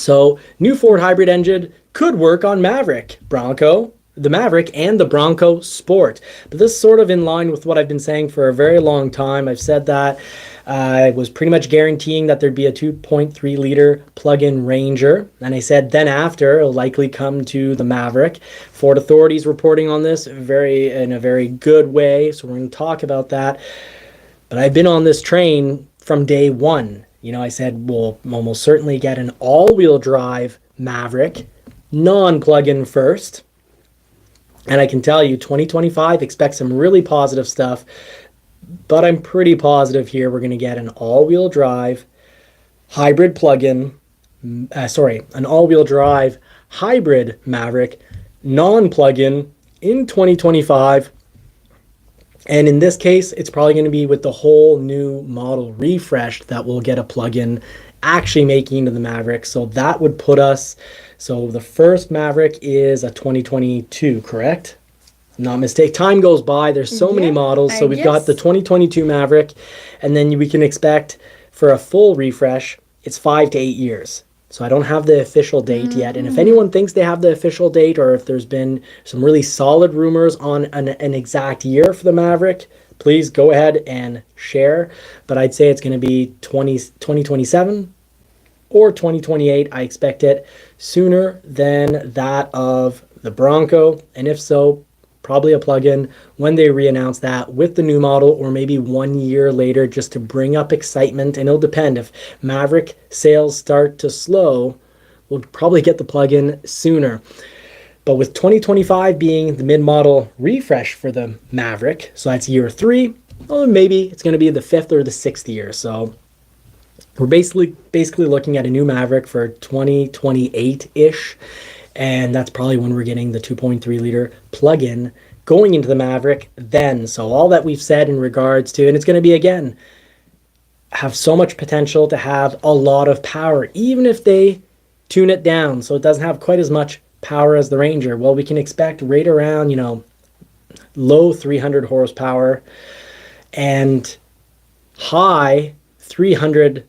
So new Ford hybrid engine could work on Maverick, Bronco, the Maverick, and the Bronco Sport. But this is sort of in line with what I've been saying for a very long time. I've said that I was pretty much guaranteeing that there'd be a 2.3 liter plug-in Ranger. And I said then after, it'll likely come to the Maverick. Ford authorities reporting on this in a very good way. So we're going to talk about that. But I've been on this train from day one. I said we'll almost certainly get an all-wheel drive Maverick, non-plug-in first. And I can tell you, 2025, expect some really positive stuff. But I'm pretty positive here we're going to get an all-wheel drive hybrid plug-in, an all-wheel drive hybrid Maverick, non-plug-in in 2025. And in this case, it's probably going to be with the whole new model refreshed that we'll get a plug-in actually making into the Maverick. So that would put us, so the first Maverick is a 2022, correct? Not mistake. Time goes by. There's so many models. So we've got the 2022 Maverick, and then we can expect for a full refresh, it's 5 to 8 years. So I don't have the official date yet. And if anyone thinks they have the official date, or if there's been some really solid rumors on an exact year for the Maverick, please go ahead and share. But I'd say it's going to be 2027 or 2028. I expect it sooner than that of the Bronco. And if so, probably a plug-in when they re-announce that with the new model, or maybe 1 year later, just to bring up excitement. And it'll depend. If Maverick sales start to slow, we'll probably get the plug-in sooner. But with 2025 being the mid-model refresh for the Maverick, so that's year 3, well, maybe it's going to be the 5th or the 6th year. So we're basically looking at a new Maverick for 2028-ish. And that's probably when we're getting the 2.3 liter plug-in going into the Maverick then. So all that we've said in regards to, and it's going to be, again, have so much potential to have a lot of power, even if they tune it down so it doesn't have quite as much power as the Ranger. Well, we can expect right around, low 300 horsepower and high 300,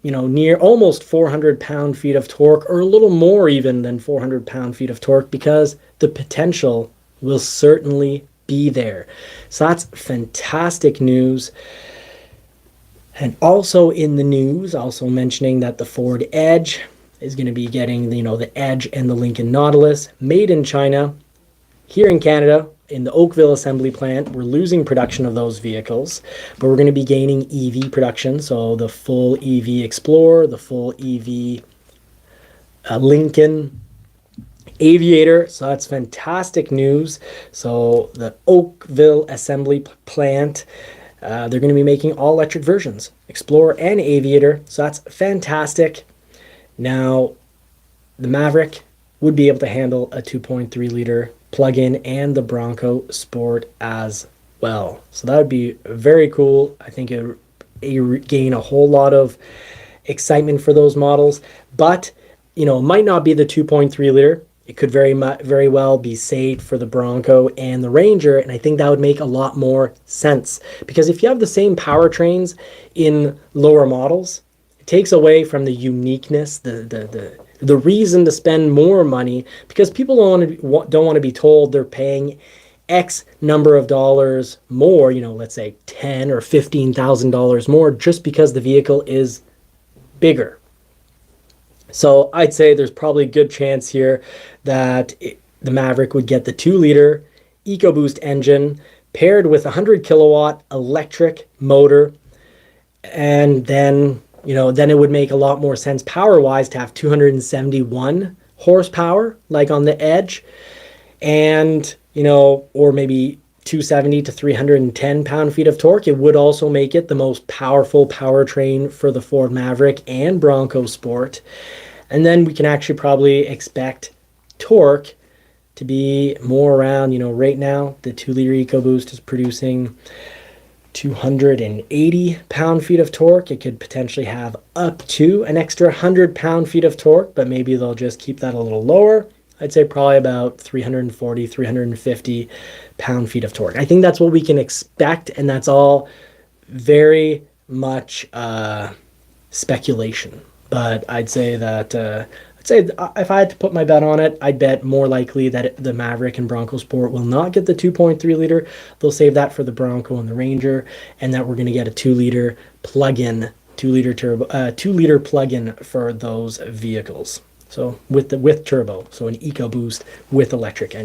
near almost 400 pound-feet of torque, or a little more even than 400 pound-feet of torque, because the potential will certainly be there. So that's fantastic news. And also in the news, also mentioning that the Ford Edge is going to be getting, the Edge and the Lincoln Nautilus made in China. Here in Canada, in the Oakville assembly plant, we're losing production of those vehicles, but we're going to be gaining EV production. So the full EV Explorer, the full EV Lincoln Aviator. So that's fantastic news. So the Oakville assembly plant, they're going to be making all electric versions, Explorer and Aviator. So that's fantastic. Now, the Maverick would be able to handle a 2.3 liter plug-in and the Bronco Sport as well. So that would be very cool. I think it gain a whole lot of excitement for those models. But, it might not be the 2.3 liter. It could very well be saved for the Bronco and the Ranger, and I think that would make a lot more sense. Because if you have the same powertrains in lower models, it takes away from the uniqueness, the reason to spend more money, because people don't want to be told they're paying X number of dollars more, let's say $10,000 or $15,000 more, just because the vehicle is bigger. So I'd say there's probably a good chance here that the Maverick would get the 2 liter EcoBoost engine paired with a 100 kilowatt electric motor, and then then it would make a lot more sense power-wise to have 271 horsepower, like on the Edge, and, or maybe 270 to 310 pound-feet of torque. It would also make it the most powerful powertrain for the Ford Maverick and Bronco Sport. And then we can actually probably expect torque to be more around, right now, the 2 liter EcoBoost is producing 280 pound-feet of torque. It could potentially have up to an extra 100 pound-feet of torque, but maybe they'll just keep that a little lower. I'd say probably about 340, 350 pound-feet of torque. I think that's what we can expect, and that's all very much speculation. But I'd say that I'd say if I had to put my bet on it, I'd bet more likely that the Maverick and Bronco Sport will not get the 2.3 liter. They'll save that for the Bronco and the Ranger, and that we're going to get a 2-liter plug-in, 2-liter turbo, 2-liter plug-in for those vehicles. So with turbo, so an EcoBoost with electric engine.